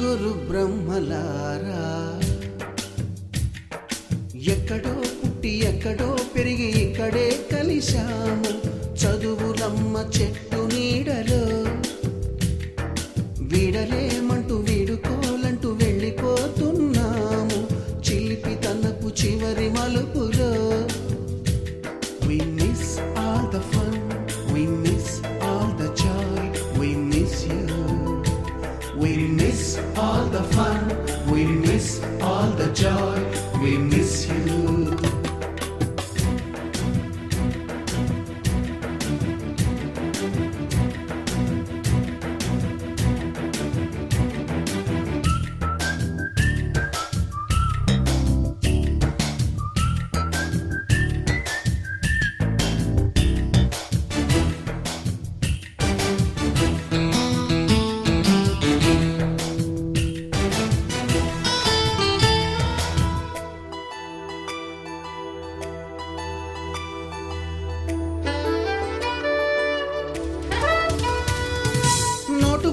ముగ్గురు బ్రహ్మలారా ఎక్కడో పుట్టి ఎక్కడో పెరిగి ఇక్కడే కలిశాము చదువులమ్మ చెట్టు నీడలో వీడలేమంటూ వీడుకోలంటూ వెళ్ళిపోతున్నాము చిలిపి తనపు చివరి మలుపులో. We miss all the fun, we miss all the joy, we miss you. We miss all the fun, we miss all the joy, we miss you.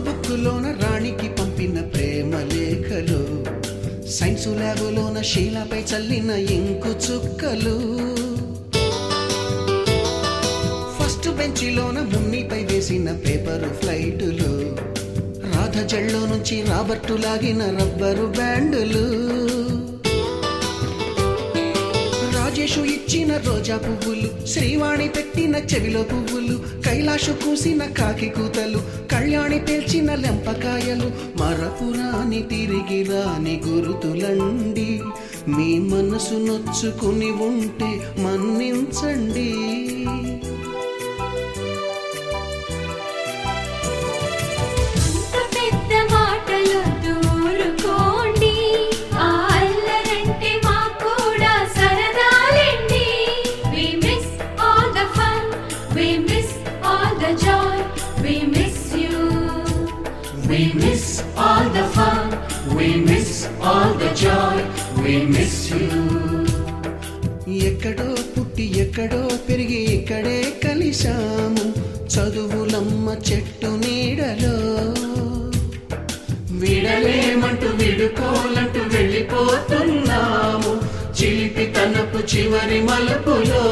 బుక్కులోన రాణికి పంపిన ప్రేమ లేఖలు సైన్సు ల్యాబులోన శీలపై చల్లిన ఇంకు చుక్కలు ఫస్ట్ బెంచిలోన మున్నిపై వేసిన పేపరు ఫ్లైటులు రాధ జల్లో నుంచి రాబర్టు లాగిన rubber బ్యాండులు Rajesh ఇచ్చిన రోజా పువ్వులు శ్రీవాణి పెట్టిన చెవిలో పువ్వులు కైలాషు కూసిన కాకి కూతలు కళ్యాణి పేల్చిన లెంపకాయలు మరపురాని తిరిగి రాని గురుతులండి మీ మనసు నొచ్చుకుని ఉంటే మన్నించండి. We miss all the fun, we miss all the joy, we miss you. ఎక్కడో పుట్టి ఎక్కడో పెరిగి ఇక్కడే కలిశాము చదువులమ్మ చెట్టు నీడలో విడలేమంటూ విడుకోలంటూ వెళ్ళిపోతున్నాము చిలిపి తనపు చివరి మలుపులో.